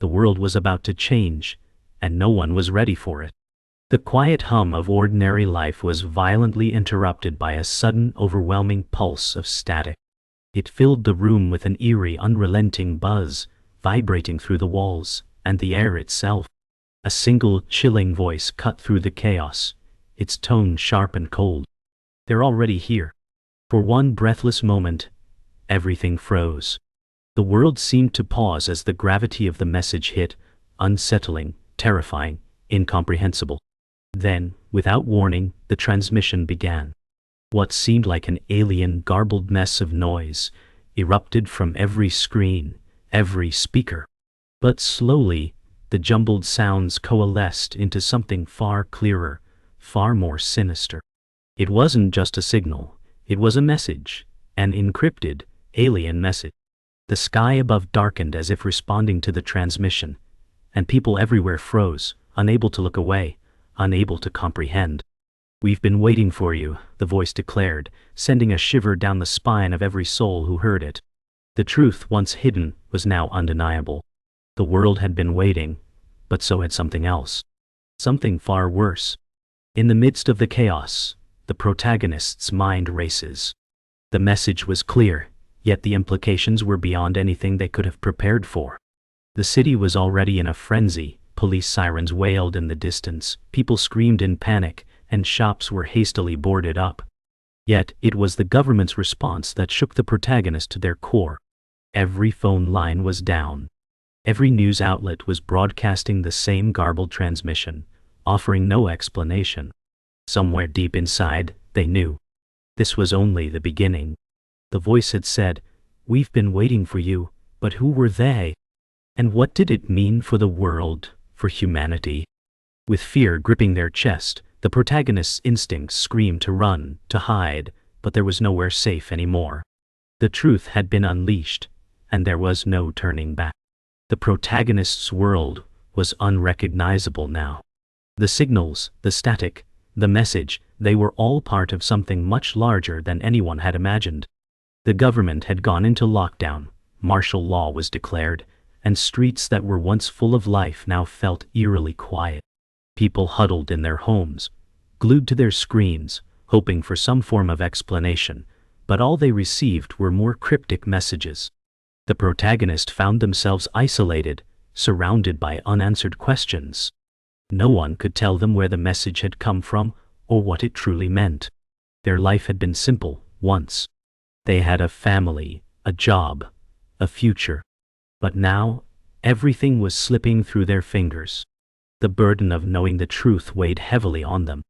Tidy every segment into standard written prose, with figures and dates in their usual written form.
The world was about to change, and no one was ready for it. The quiet hum of ordinary life was violently interrupted by a sudden, overwhelming pulse of static. It filled the room with an eerie, unrelenting buzz, vibrating through the walls and the air itself. A single, chilling voice cut through the chaos, its tone sharp and cold. "They're already here." For one breathless moment, everything froze. The world seemed to pause as the gravity of the message hit, unsettling, terrifying, incomprehensible. Then, without warning, the transmission began. What seemed like an alien, garbled mess of noise erupted from every screen, every speaker. But slowly, the jumbled sounds coalesced into something far clearer, far more sinister. It wasn't just a signal, it was a message, an encrypted, alien message. The sky above darkened as if responding to the transmission, and people everywhere froze, unable to look away, unable to comprehend. "We've been waiting for you," the voice declared, sending a shiver down the spine of every soul who heard it. The truth, once hidden, was now undeniable. The world had been waiting, but so had something else. Something far worse. In the midst of the chaos, the protagonist's mind races. The message was clear, yet the implications were beyond anything they could have prepared for. The city was already in a frenzy, police sirens wailed in the distance, people screamed in panic, and shops were hastily boarded up. Yet it was the government's response that shook the protagonist to their core. Every phone line was down. Every news outlet was broadcasting the same garbled transmission, offering no explanation. Somewhere deep inside, they knew. This was only the beginning. The voice had said, "We've been waiting for you," but who were they? And what did it mean for the world, for humanity? With fear gripping their chest, the protagonist's instincts screamed to run, to hide, but there was nowhere safe anymore. The truth had been unleashed, and there was no turning back. The protagonist's world was unrecognizable now. The signals, the static, the message, they were all part of something much larger than anyone had imagined. The government had gone into lockdown, martial law was declared, and streets that were once full of life now felt eerily quiet. People huddled in their homes, glued to their screens, hoping for some form of explanation, but all they received were more cryptic messages. The protagonist found themselves isolated, surrounded by unanswered questions. No one could tell them where the message had come from or what it truly meant. Their life had been simple, once. They had a family, a job, a future. But now, everything was slipping through their fingers. The burden of knowing the truth weighed heavily on them.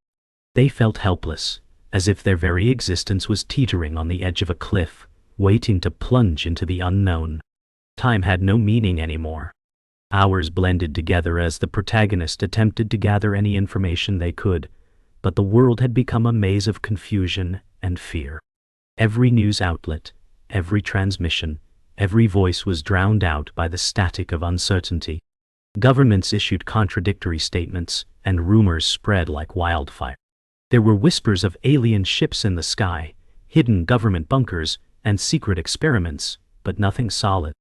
They felt helpless, as if their very existence was teetering on the edge of a cliff, waiting to plunge into the unknown. Time had no meaning anymore. Hours blended together as the protagonist attempted to gather any information they could, but the world had become a maze of confusion and fear. Every news outlet, every transmission, every voice was drowned out by the static of uncertainty. Governments issued contradictory statements, and rumors spread like wildfire. There were whispers of alien ships in the sky, hidden government bunkers, and secret experiments, but nothing solid.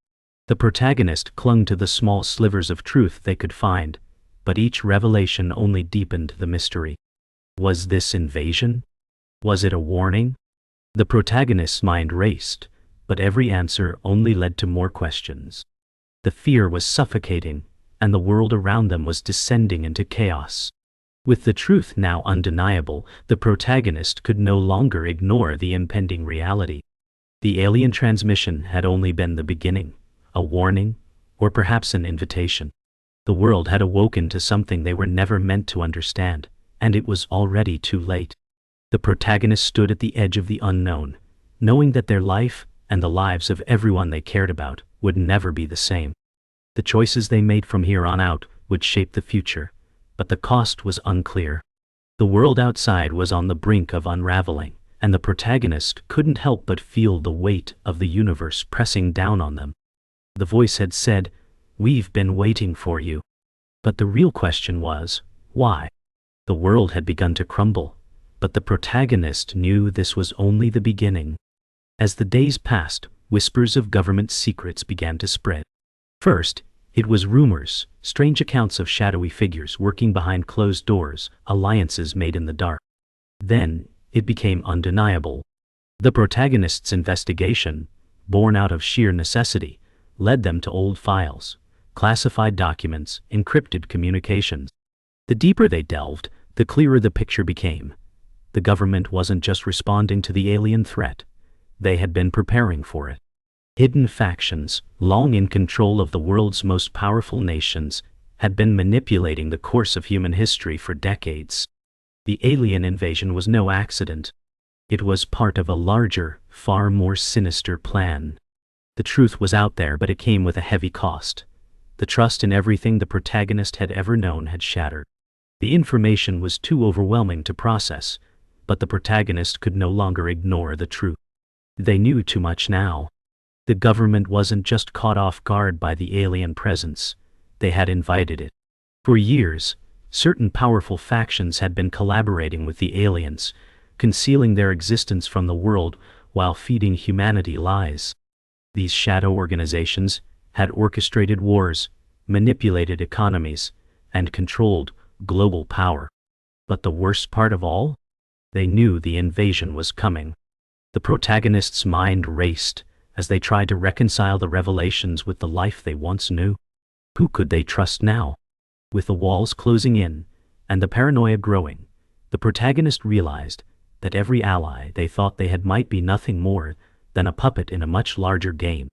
The protagonist clung to the small slivers of truth they could find, but each revelation only deepened the mystery. Was this invasion? Was it a warning? The protagonist's mind raced, but every answer only led to more questions. The fear was suffocating, and the world around them was descending into chaos. With the truth now undeniable, the protagonist could no longer ignore the impending reality. The alien transmission had only been the beginning, a warning, or perhaps an invitation. The world had awoken to something they were never meant to understand, and it was already too late. The protagonist stood at the edge of the unknown, knowing that their life, and the lives of everyone they cared about, would never be the same. The choices they made from here on out would shape the future, but the cost was unclear. The world outside was on the brink of unraveling, and the protagonist couldn't help but feel the weight of the universe pressing down on them. The voice had said, "We've been waiting for you." But the real question was, why? The world had begun to crumble, but the protagonist knew this was only the beginning. As the days passed, whispers of government secrets began to spread. First, It was rumors, strange accounts of shadowy figures working behind closed doors, alliances made in the dark. Then, it became undeniable. The protagonist's investigation, born out of sheer necessity, led them to old files, classified documents, encrypted communications. The deeper they delved, the clearer the picture became. The government wasn't just responding to the alien threat. They had been preparing for it. Hidden factions, long in control of the world's most powerful nations, had been manipulating the course of human history for decades. The alien invasion was no accident. It was part of a larger, far more sinister plan. The truth was out there, but it came with a heavy cost. The trust in everything the protagonist had ever known had shattered. The information was too overwhelming to process, but the protagonist could no longer ignore the truth. They knew too much now. The government wasn't just caught off guard by the alien presence, they had invited it. For years, certain powerful factions had been collaborating with the aliens, concealing their existence from the world while feeding humanity lies. These shadow organizations had orchestrated wars, manipulated economies, and controlled global power. But the worst part of all? They knew the invasion was coming. The protagonist's mind raced as they tried to reconcile the revelations with the life they once knew. Who could they trust now? With the walls closing in and the paranoia growing, the protagonist realized that every ally they thought they had might be nothing more than a puppet in a much larger game.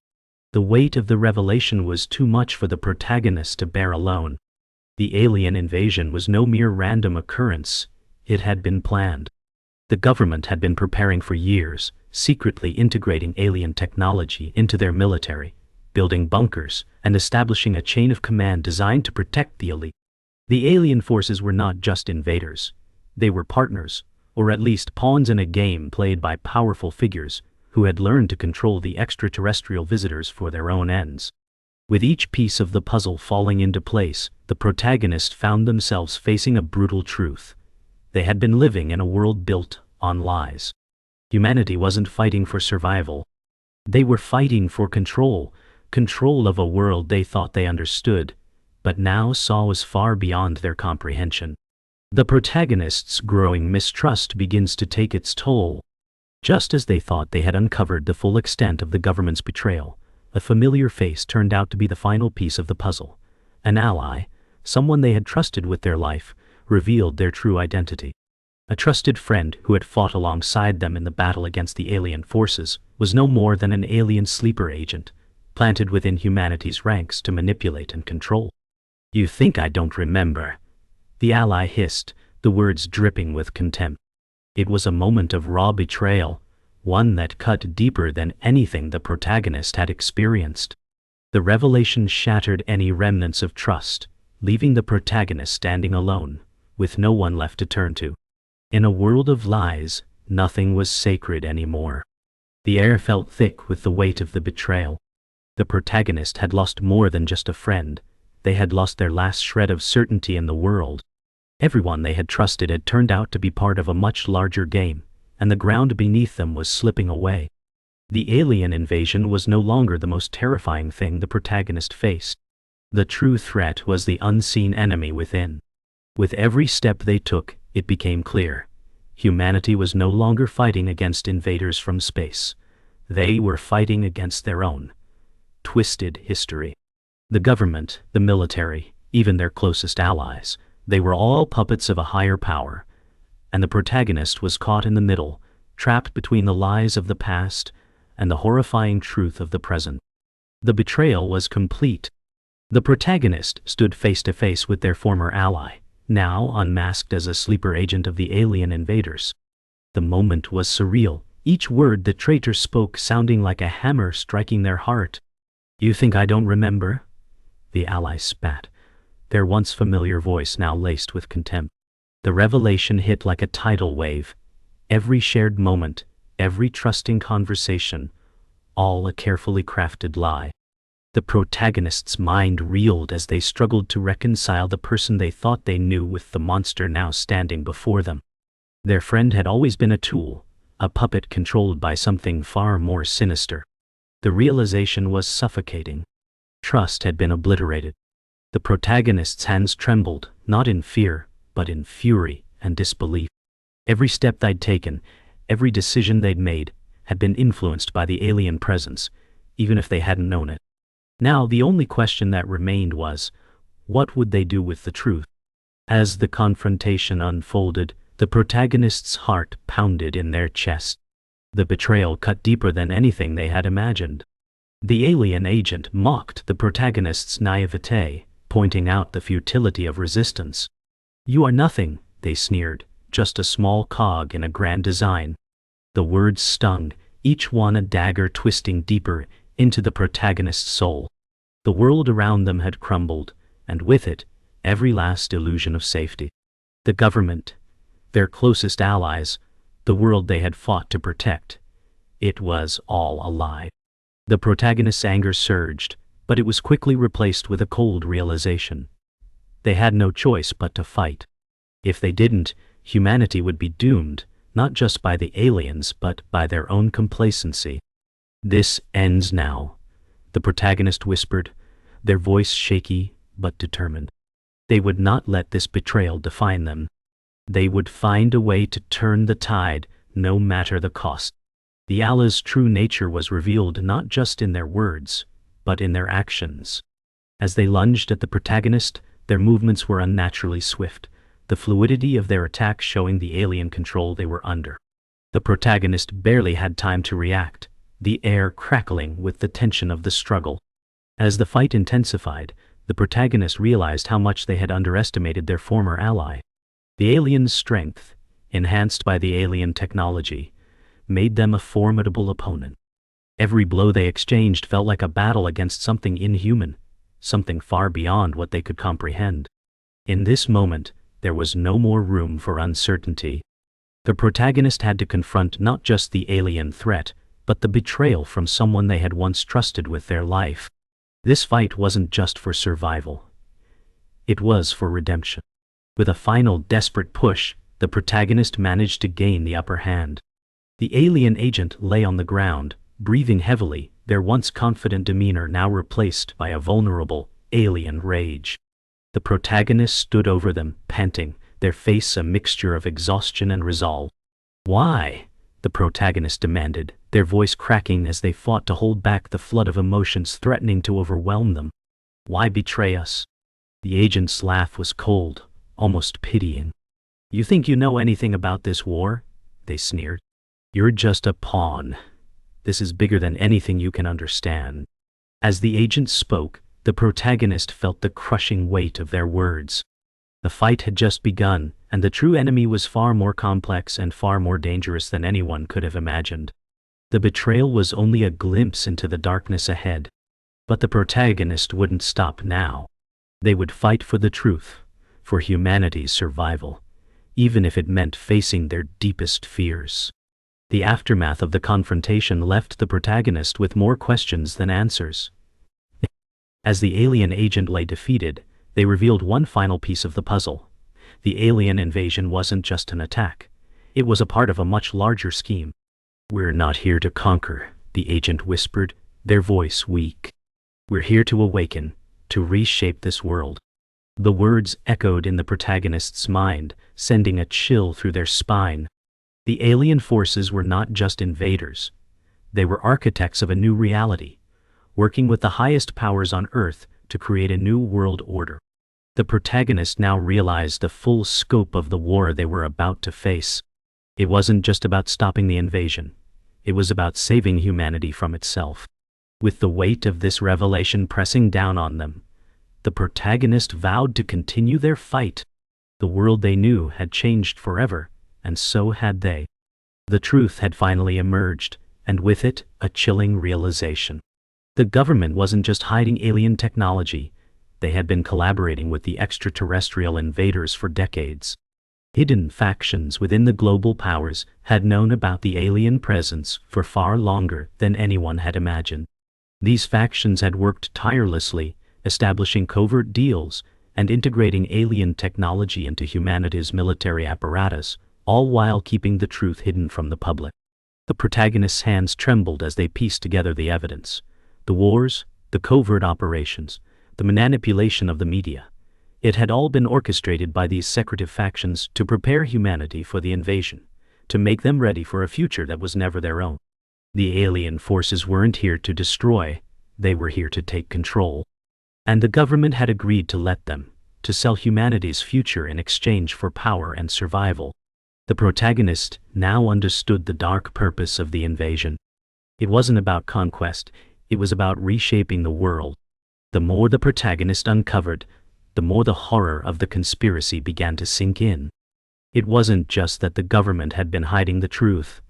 The weight of the revelation was too much for the protagonist to bear alone. The alien invasion was no mere random occurrence, it had been planned. The government had been preparing for years, secretly integrating alien technology into their military, building bunkers, and establishing a chain of command designed to protect the elite. The alien forces were not just invaders. They were partners, or at least pawns in a game played by powerful figures who had learned to control the extraterrestrial visitors for their own ends. With each piece of the puzzle falling into place, the protagonists found themselves facing a brutal truth. They had been living in a world built on lies. Humanity wasn't fighting for survival. They were fighting for control of a world they thought they understood, but now saw was far beyond their comprehension. The protagonist's growing mistrust begins to take its toll. Just as they thought they had uncovered the full extent of the government's betrayal, a familiar face turned out to be the final piece of the puzzle. An ally, someone they had trusted with their life, revealed their true identity. A trusted friend who had fought alongside them in the battle against the alien forces was no more than an alien sleeper agent, planted within humanity's ranks to manipulate and control. "You think I don't remember?" the ally hissed, the words dripping with contempt. It was a moment of raw betrayal, one that cut deeper than anything the protagonist had experienced. The revelation shattered any remnants of trust, leaving the protagonist standing alone, with no one left to turn to. In a world of lies, nothing was sacred anymore. The air felt thick with the weight of the betrayal. The protagonist had lost more than just a friend. They had lost their last shred of certainty in the world. Everyone they had trusted had turned out to be part of a much larger game, and the ground beneath them was slipping away. The alien invasion was no longer the most terrifying thing the protagonist faced. The true threat was the unseen enemy within. With every step they took, it became clear. Humanity was no longer fighting against invaders from space. They were fighting against their own twisted history. The government, the military, even their closest allies, they were all puppets of a higher power, and the protagonist was caught in the middle, trapped between the lies of the past and the horrifying truth of the present. The betrayal was complete. The protagonist stood face to face with their former ally, now unmasked as a sleeper agent of the alien invaders. The moment was surreal, each word the traitor spoke sounding like a hammer striking their heart. "You think I don't remember?" the ally spat, their once familiar voice now laced with contempt. The revelation hit like a tidal wave. Every shared moment, every trusting conversation, all a carefully crafted lie. The protagonist's mind reeled as they struggled to reconcile the person they thought they knew with the monster now standing before them. Their friend had always been a tool, a puppet controlled by something far more sinister. The realization was suffocating. Trust had been obliterated. The protagonist's hands trembled, not in fear, but in fury and disbelief. Every step they'd taken, every decision they'd made, had been influenced by the alien presence, even if they hadn't known it. Now the only question that remained was, what would they do with the truth? As the confrontation unfolded, the protagonist's heart pounded in their chest. The betrayal cut deeper than anything they had imagined. The alien agent mocked the protagonist's naivete, pointing out the futility of resistance. "You are nothing," they sneered, "just a small cog in a grand design." The words stung, each one a dagger twisting deeper into the protagonist's soul. The world around them had crumbled, and with it, every last illusion of safety. The government, their closest allies, the world they had fought to protect, it was all a lie. The protagonist's anger surged, but it was quickly replaced with a cold realization. They had no choice but to fight. If they didn't, humanity would be doomed, not just by the aliens, but by their own complacency. "This ends now," the protagonist whispered, their voice shaky but determined. They would not let this betrayal define them. They would find a way to turn the tide, no matter the cost. The Allah's true nature was revealed not just in their words, but in their actions. As they lunged at the protagonist, their movements were unnaturally swift, the fluidity of their attack showing the alien control they were under. The protagonist barely had time to react, the air crackling with the tension of the struggle. As the fight intensified, the protagonist realized how much they had underestimated their former ally. The alien's strength, enhanced by the alien technology, made them a formidable opponent. Every blow they exchanged felt like a battle against something inhuman, something far beyond what they could comprehend. In this moment, there was no more room for uncertainty. The protagonist had to confront not just the alien threat, but the betrayal from someone they had once trusted with their life. This fight wasn't just for survival. It was for redemption. With a final desperate push, the protagonist managed to gain the upper hand. The alien agent lay on the ground, breathing heavily, their once confident demeanor now replaced by a vulnerable, alien rage. The protagonist stood over them, panting, their face a mixture of exhaustion and resolve. "Why?" the protagonist demanded, their voice cracking as they fought to hold back the flood of emotions threatening to overwhelm them. "Why betray us?" The agent's laugh was cold, almost pitying. "You think you know anything about this war?" they sneered. "You're just a pawn. This is bigger than anything you can understand." As the agent spoke, the protagonist felt the crushing weight of their words. The fight had just begun, and the true enemy was far more complex and far more dangerous than anyone could have imagined. The betrayal was only a glimpse into the darkness ahead. But the protagonist wouldn't stop now. They would fight for the truth, for humanity's survival, even if it meant facing their deepest fears. The aftermath of the confrontation left the protagonist with more questions than answers. As the alien agent lay defeated, they revealed one final piece of the puzzle. The alien invasion wasn't just an attack. It was a part of a much larger scheme. "We're not here to conquer," the agent whispered, their voice weak. "We're here to awaken, to reshape this world." The words echoed in the protagonist's mind, sending a chill through their spine. The alien forces were not just invaders. They were architects of a new reality, working with the highest powers on Earth to create a new world order. The protagonist now realized the full scope of the war they were about to face. It wasn't just about stopping the invasion. It was about saving humanity from itself. With the weight of this revelation pressing down on them, the protagonist vowed to continue their fight. The world they knew had changed forever, and so had they. The truth had finally emerged, and with it, a chilling realization. The government wasn't just hiding alien technology. They had been collaborating with the extraterrestrial invaders for decades. Hidden factions within the global powers had known about the alien presence for far longer than anyone had imagined. These factions had worked tirelessly, establishing covert deals and integrating alien technology into humanity's military apparatus, all while keeping the truth hidden from the public. The protagonist's hands trembled as they pieced together the evidence. The wars, the covert operations, the manipulation of the media. It had all been orchestrated by these secretive factions to prepare humanity for the invasion, to make them ready for a future that was never their own. The alien forces weren't here to destroy, they were here to take control. And the government had agreed to let them, to sell humanity's future in exchange for power and survival. The protagonist now understood the dark purpose of the invasion. It wasn't about conquest, it was about reshaping the world. The more the protagonist uncovered, the more the horror of the conspiracy began to sink in. It wasn't just that the government had been hiding the truth.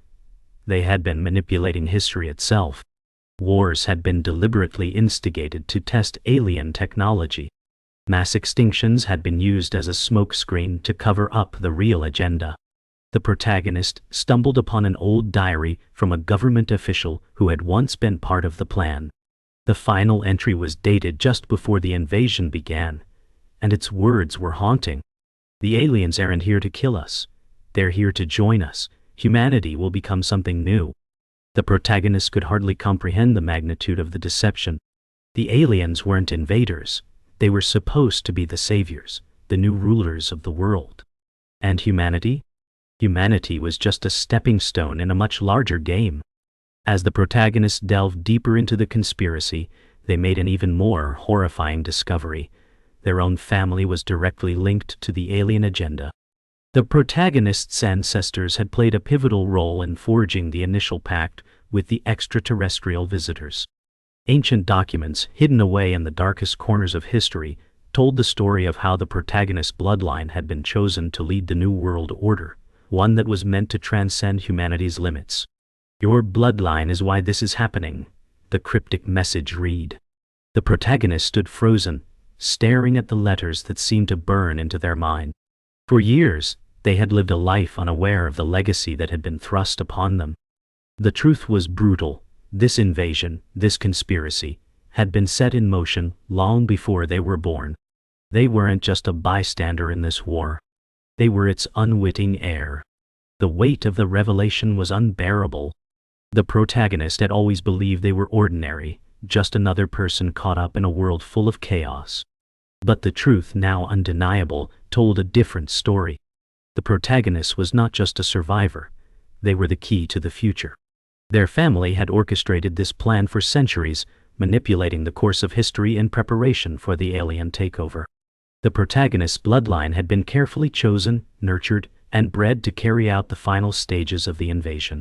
They had been manipulating history itself. Wars had been deliberately instigated to test alien technology. Mass extinctions had been used as a smokescreen to cover up the real agenda. The protagonist stumbled upon an old diary from a government official who had once been part of the plan. The final entry was dated just before the invasion began, and its words were haunting. The aliens aren't here to kill us. They're here to join us. Humanity will become something new. The protagonist could hardly comprehend the magnitude of the deception. The aliens weren't invaders. They were supposed to be the saviors, the new rulers of the world. And humanity? Humanity was just a stepping stone in a much larger game. As the protagonists delved deeper into the conspiracy, they made an even more horrifying discovery. Their own family was directly linked to the alien agenda. The protagonist's ancestors had played a pivotal role in forging the initial pact with the extraterrestrial visitors. Ancient documents, hidden away in the darkest corners of history, told the story of how the protagonist's bloodline had been chosen to lead the New World Order, one that was meant to transcend humanity's limits. "Your bloodline is why this is happening," the cryptic message read. The protagonist stood frozen, staring at the letters that seemed to burn into their mind. For years, they had lived a life unaware of the legacy that had been thrust upon them. The truth was brutal. This invasion, this conspiracy, had been set in motion long before they were born. They weren't just a bystander in this war. They were its unwitting heir. The weight of the revelation was unbearable. The protagonist had always believed they were ordinary, just another person caught up in a world full of chaos. But the truth, now undeniable, told a different story. The protagonist was not just a survivor. They were the key to the future. Their family had orchestrated this plan for centuries, manipulating the course of history in preparation for the alien takeover. The protagonist's bloodline had been carefully chosen, nurtured, and bred to carry out the final stages of the invasion.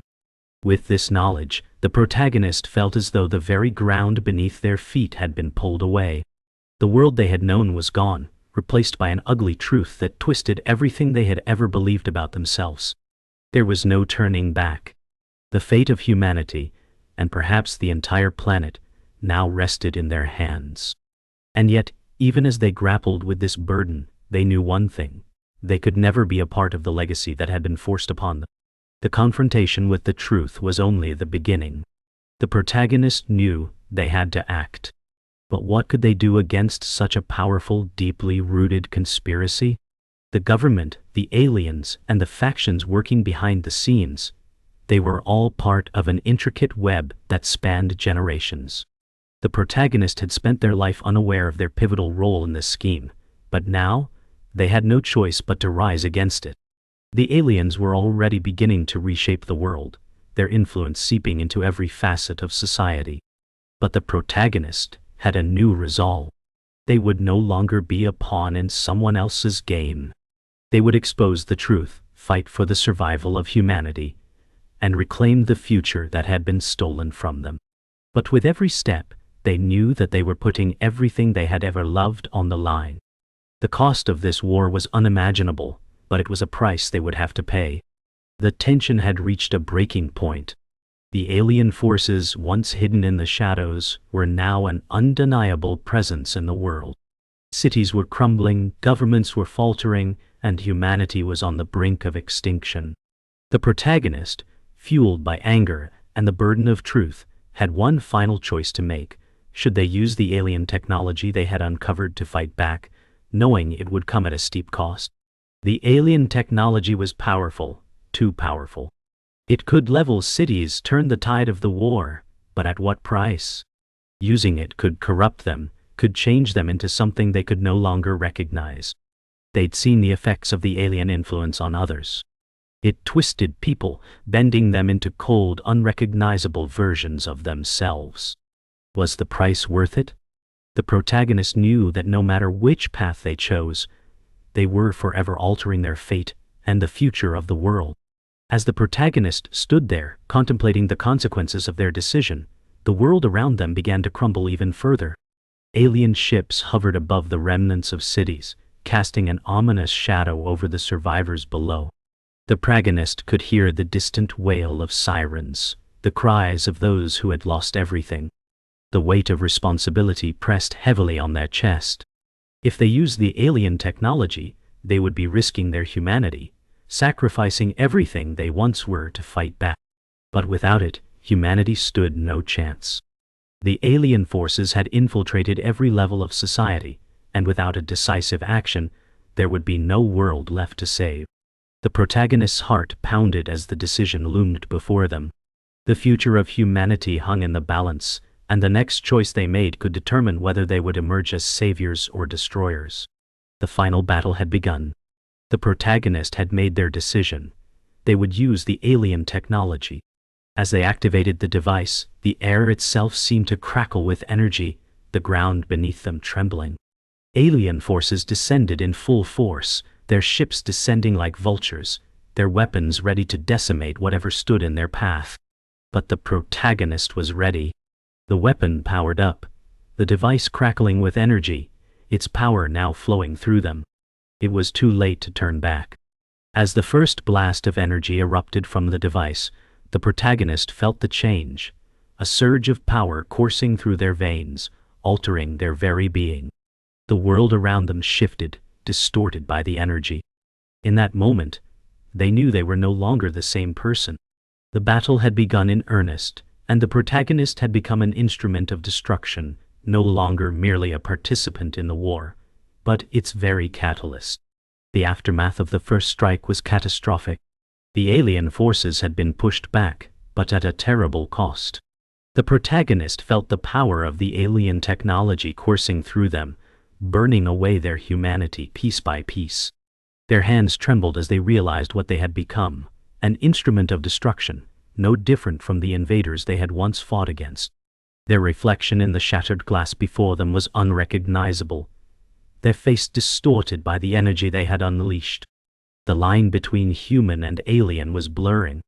With this knowledge, the protagonist felt as though the very ground beneath their feet had been pulled away. The world they had known was gone, replaced by an ugly truth that twisted everything they had ever believed about themselves. There was no turning back. The fate of humanity, and perhaps the entire planet, now rested in their hands. And yet, even as they grappled with this burden, they knew one thing: they could never be a part of the legacy that had been forced upon them. The confrontation with the truth was only the beginning. The protagonist knew they had to act. But what could they do against such a powerful, deeply rooted conspiracy? The government, the aliens, and the factions working behind the scenes, they were all part of an intricate web that spanned generations. The protagonist had spent their life unaware of their pivotal role in this scheme, but now, they had no choice but to rise against it. The aliens were already beginning to reshape the world, their influence seeping into every facet of society. But the protagonist had a new resolve. They would no longer be a pawn in someone else's game. They would expose the truth, fight for the survival of humanity, and reclaim the future that had been stolen from them. But with every step, they knew that they were putting everything they had ever loved on the line. The cost of this war was unimaginable, but it was a price they would have to pay. The tension had reached a breaking point. The alien forces, once hidden in the shadows, were now an undeniable presence in the world. Cities were crumbling, governments were faltering, and humanity was on the brink of extinction. The protagonist, fueled by anger and the burden of truth, had one final choice to make. Should they use the alien technology they had uncovered to fight back, knowing it would come at a steep cost? The alien technology was powerful, too powerful. It could level cities, turn the tide of the war, but at what price? Using it could corrupt them, could change them into something they could no longer recognize. They'd seen the effects of the alien influence on others. It twisted people, bending them into cold, unrecognizable versions of themselves. Was the price worth it? The protagonist knew that no matter which path they chose, they were forever altering their fate and the future of the world. As the protagonist stood there, contemplating the consequences of their decision, the world around them began to crumble even further. Alien ships hovered above the remnants of cities, casting an ominous shadow over the survivors below. The protagonist could hear the distant wail of sirens, the cries of those who had lost everything. The weight of responsibility pressed heavily on their chest. If they used the alien technology, they would be risking their humanity, sacrificing everything they once were to fight back. But without it, humanity stood no chance. The alien forces had infiltrated every level of society, and without a decisive action, there would be no world left to save. The protagonist's heart pounded as the decision loomed before them. The future of humanity hung in the balance, and the next choice they made could determine whether they would emerge as saviors or destroyers. The final battle had begun. The protagonist had made their decision. They would use the alien technology. As they activated the device, the air itself seemed to crackle with energy, the ground beneath them trembling. Alien forces descended in full force, their ships descending like vultures, their weapons ready to decimate whatever stood in their path. But the protagonist was ready. The weapon powered up, the device crackling with energy, its power now flowing through them. It was too late to turn back. As the first blast of energy erupted from the device, the protagonist felt the change, a surge of power coursing through their veins, altering their very being. The world around them shifted, distorted by the energy. In that moment, they knew they were no longer the same person. The battle had begun in earnest, and the protagonist had become an instrument of destruction, no longer merely a participant in the war, but its very catalyst. The aftermath of the first strike was catastrophic. The alien forces had been pushed back, but at a terrible cost. The protagonist felt the power of the alien technology coursing through them, burning away their humanity piece by piece. Their hands trembled as they realized what they had become, an instrument of destruction, no different from the invaders they had once fought against. Their reflection in the shattered glass before them was unrecognizable, their face distorted by the energy they had unleashed. The line between human and alien was blurring.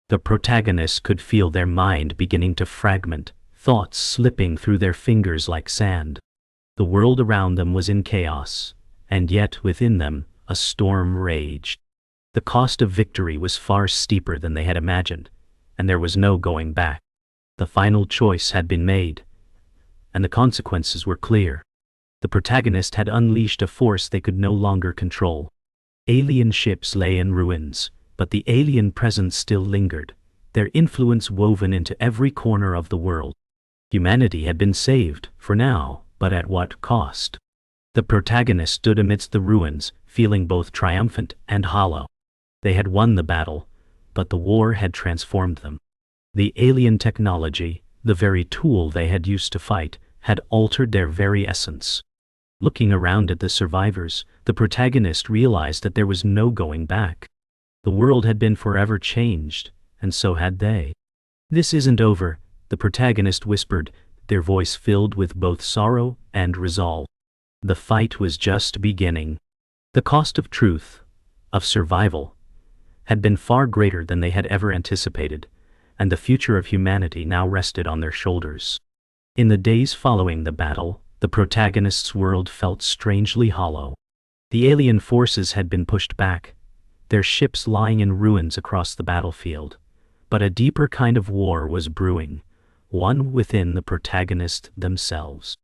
The protagonist could feel their mind beginning to fragment, thoughts slipping through their fingers like sand. The world around them was in chaos, and yet within them, a storm raged. The cost of victory was far steeper than they had imagined, and there was no going back. The final choice had been made, and the consequences were clear. The protagonist had unleashed a force they could no longer control. Alien ships lay in ruins, but the alien presence still lingered, their influence woven into every corner of the world. Humanity had been saved, for now, but at what cost? The protagonist stood amidst the ruins, feeling both triumphant and hollow. They had won the battle, but the war had transformed them. The alien technology, the very tool they had used to fight, had altered their very essence. Looking around at the survivors, the protagonist realized that there was no going back. The world had been forever changed, and so had they. "This isn't over," the protagonist whispered, their voice filled with both sorrow and resolve. The fight was just beginning. The cost of truth, of survival, had been far greater than they had ever anticipated, and the future of humanity now rested on their shoulders. In the days following the battle, the protagonist's world felt strangely hollow. The alien forces had been pushed back, their ships lying in ruins across the battlefield. But a deeper kind of war was brewing, one within the protagonists themselves.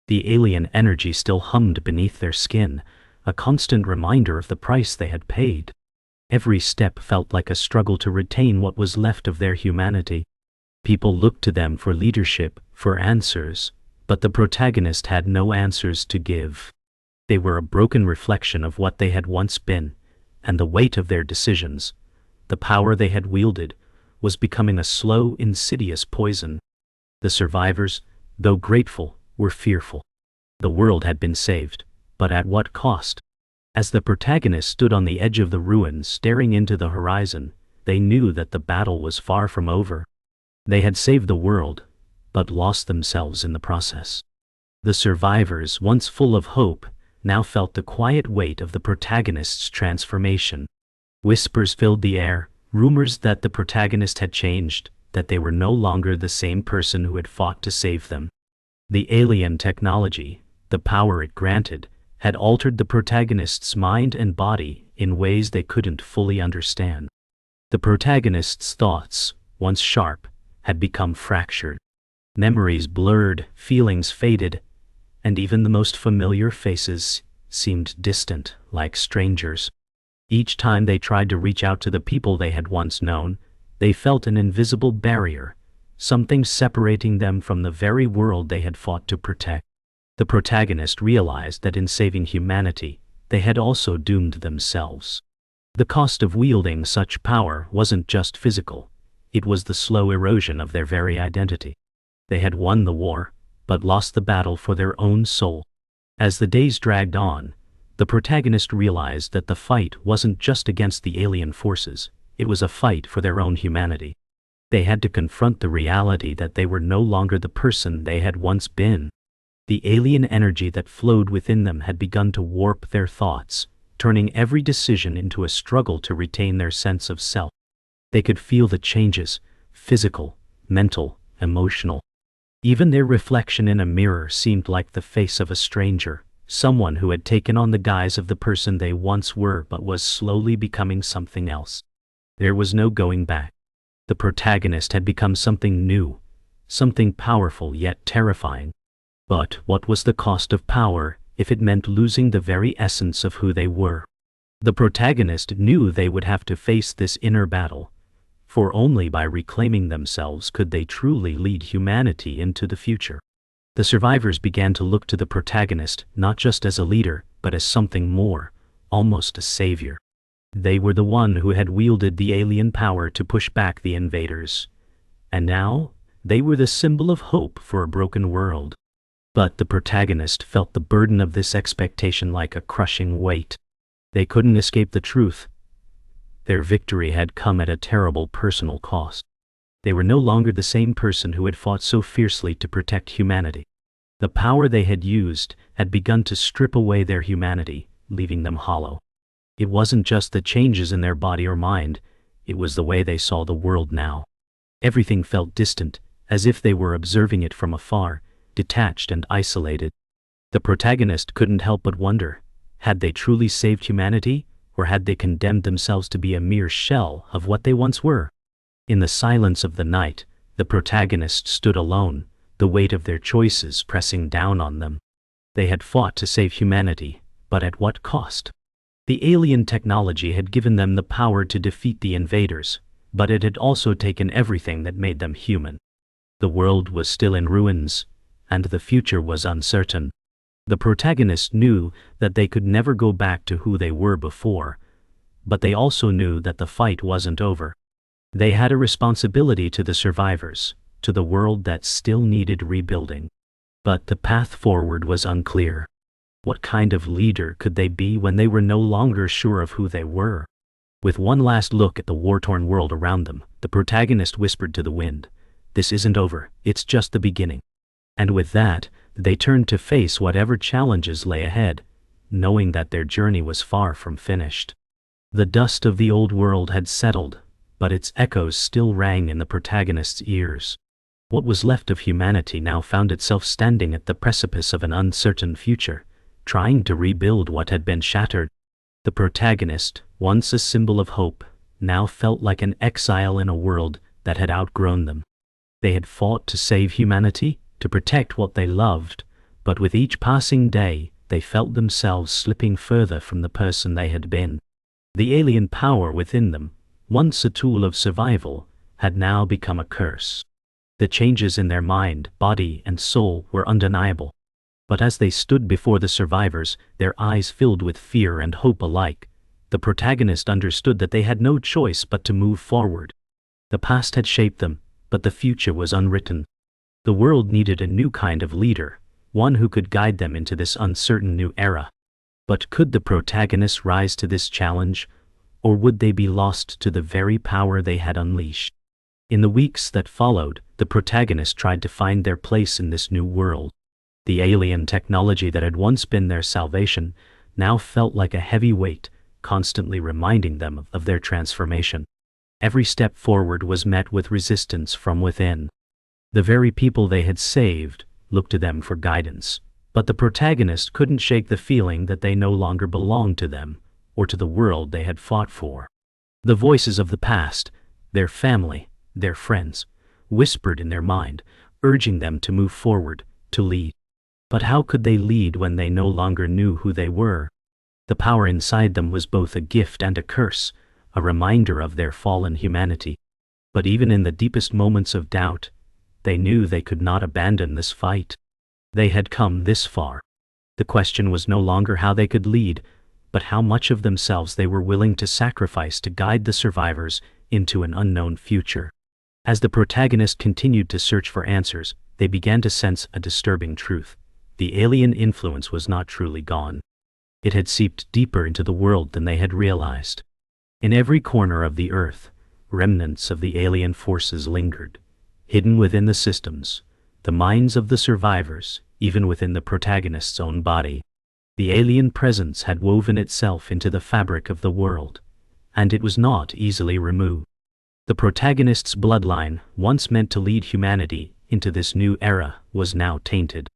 The alien energy still hummed beneath their skin, a constant reminder of the price they had paid. Every step felt like a struggle to retain what was left of their humanity. People looked to them for leadership, for answers, but the protagonist had no answers to give. They were a broken reflection of what they had once been, and the weight of their decisions, the power they had wielded, was becoming a slow, insidious poison. The survivors, though grateful, were fearful. The world had been saved, but at what cost? As the protagonist stood on the edge of the ruins staring into the horizon, they knew that the battle was far from over. They had saved the world, but lost themselves in the process. The survivors, once full of hope, now felt the quiet weight of the protagonist's transformation. Whispers filled the air, rumors that the protagonist had changed, that they were no longer the same person who had fought to save them. The alien technology, the power it granted, had altered the protagonist's mind and body in ways they couldn't fully understand. The protagonist's thoughts, once sharp, had become fractured. Memories blurred, feelings faded, and even the most familiar faces seemed distant, like strangers. Each time they tried to reach out to the people they had once known, they felt an invisible barrier, something separating them from the very world they had fought to protect. The protagonist realized that in saving humanity, they had also doomed themselves. The cost of wielding such power wasn't just physical, it was the slow erosion of their very identity. They had won the war, but lost the battle for their own soul. As the days dragged on, the protagonist realized that the fight wasn't just against the alien forces, it was a fight for their own humanity. They had to confront the reality that they were no longer the person they had once been. The alien energy that flowed within them had begun to warp their thoughts, turning every decision into a struggle to retain their sense of self. They could feel the changes, physical, mental, emotional. Even their reflection in a mirror seemed like the face of a stranger, someone who had taken on the guise of the person they once were but was slowly becoming something else. There was no going back. The protagonist had become something new, something powerful yet terrifying. But what was the cost of power if it meant losing the very essence of who they were? The protagonist knew they would have to face this inner battle, for only by reclaiming themselves could they truly lead humanity into the future. The survivors began to look to the protagonist not just as a leader, but as something more, almost a savior. They were the one who had wielded the alien power to push back the invaders, and now they were the symbol of hope for a broken world. But the protagonist felt the burden of this expectation like a crushing weight. They couldn't escape the truth. Their victory had come at a terrible personal cost. They were no longer the same person who had fought so fiercely to protect humanity. The power they had used had begun to strip away their humanity, leaving them hollow. It wasn't just the changes in their body or mind, it was the way they saw the world now. Everything felt distant, as if they were observing it from afar, detached and isolated. The protagonist couldn't help but wonder, had they truly saved humanity, or had they condemned themselves to be a mere shell of what they once were? In the silence of the night, the protagonist stood alone, the weight of their choices pressing down on them. They had fought to save humanity, but at what cost? The alien technology had given them the power to defeat the invaders, but it had also taken everything that made them human. The world was still in ruins, and the future was uncertain. The protagonist knew that they could never go back to who they were before, but they also knew that the fight wasn't over. They had a responsibility to the survivors, to the world that still needed rebuilding. But the path forward was unclear. What kind of leader could they be when they were no longer sure of who they were? With one last look at the war-torn world around them, the protagonist whispered to the wind, "This isn't over, it's just the beginning." And with that, they turned to face whatever challenges lay ahead, knowing that their journey was far from finished. The dust of the old world had settled, but its echoes still rang in the protagonist's ears. What was left of humanity now found itself standing at the precipice of an uncertain future, trying to rebuild what had been shattered. The protagonist, once a symbol of hope, now felt like an exile in a world that had outgrown them. They had fought to save humanity, to protect what they loved, but with each passing day, they felt themselves slipping further from the person they had been. The alien power within them, once a tool of survival, had now become a curse. The changes in their mind, body, and soul were undeniable. But as they stood before the survivors, their eyes filled with fear and hope alike, the protagonist understood that they had no choice but to move forward. The past had shaped them, but the future was unwritten. The world needed a new kind of leader, one who could guide them into this uncertain new era. But could the protagonists rise to this challenge, or would they be lost to the very power they had unleashed? In the weeks that followed, the protagonists tried to find their place in this new world. The alien technology that had once been their salvation now felt like a heavy weight, constantly reminding them of their transformation. Every step forward was met with resistance from within. The very people they had saved looked to them for guidance, but the protagonist couldn't shake the feeling that they no longer belonged to them or to the world they had fought for. The voices of the past, their family, their friends, whispered in their mind, urging them to move forward, to lead. But how could they lead when they no longer knew who they were? The power inside them was both a gift and a curse, a reminder of their fallen humanity. But even in the deepest moments of doubt, they knew they could not abandon this fight. They had come this far. The question was no longer how they could lead, but how much of themselves they were willing to sacrifice to guide the survivors into an unknown future. As the protagonist continued to search for answers, they began to sense a disturbing truth. The alien influence was not truly gone. It had seeped deeper into the world than they had realized. In every corner of the earth, remnants of the alien forces lingered, hidden within the systems, the minds of the survivors, even within the protagonist's own body. The alien presence had woven itself into the fabric of the world, and it was not easily removed. The protagonist's bloodline, once meant to lead humanity into this new era, was now tainted.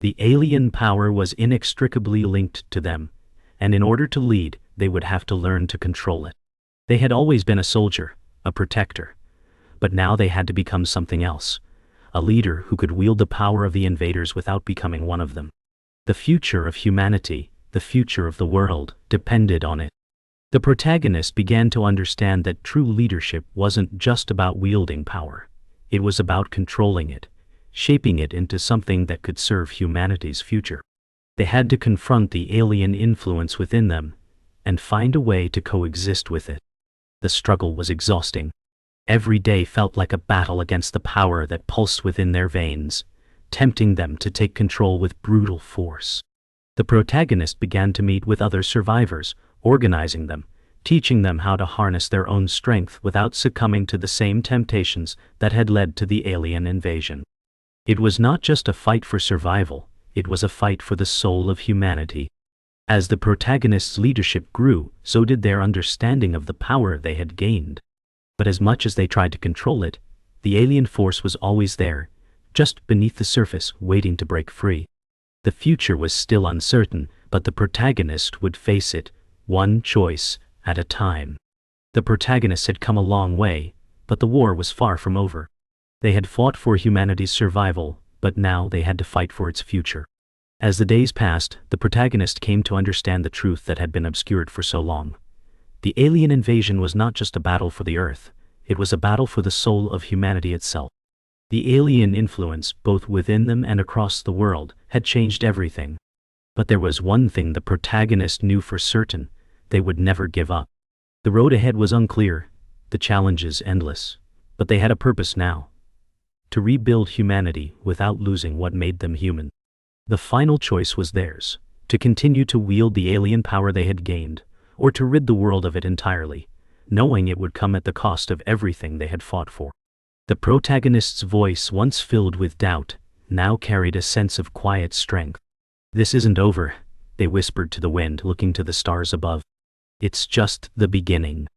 The alien power was inextricably linked to them, and in order to lead, they would have to learn to control it. They had always been a soldier, a protector, but now they had to become something else, a leader who could wield the power of the invaders without becoming one of them. The future of humanity, the future of the world, depended on it. The protagonist began to understand that true leadership wasn't just about wielding power. It was about controlling it, shaping it into something that could serve humanity's future. They had to confront the alien influence within them and find a way to coexist with it. The struggle was exhausting. Every day felt like a battle against the power that pulsed within their veins, tempting them to take control with brutal force. The protagonist began to meet with other survivors, organizing them, teaching them how to harness their own strength without succumbing to the same temptations that had led to the alien invasion. It was not just a fight for survival, it was a fight for the soul of humanity. As the protagonist's leadership grew, so did their understanding of the power they had gained. But as much as they tried to control it, the alien force was always there, just beneath the surface, waiting to break free. The future was still uncertain, but the protagonist would face it, one choice at a time. The protagonists had come a long way, but the war was far from over. They had fought for humanity's survival, but now they had to fight for its future. As the days passed, the protagonist came to understand the truth that had been obscured for so long. The alien invasion was not just a battle for the Earth, it was a battle for the soul of humanity itself. The alien influence, both within them and across the world, had changed everything. But there was one thing the protagonist knew for certain: they would never give up. The road ahead was unclear, the challenges endless, but they had a purpose now: to rebuild humanity without losing what made them human. The final choice was theirs: to continue to wield the alien power they had gained, or to rid the world of it entirely, knowing it would come at the cost of everything they had fought for. The protagonist's voice, once filled with doubt, now carried a sense of quiet strength. "This isn't over," they whispered to the wind, looking to the stars above. "It's just the beginning."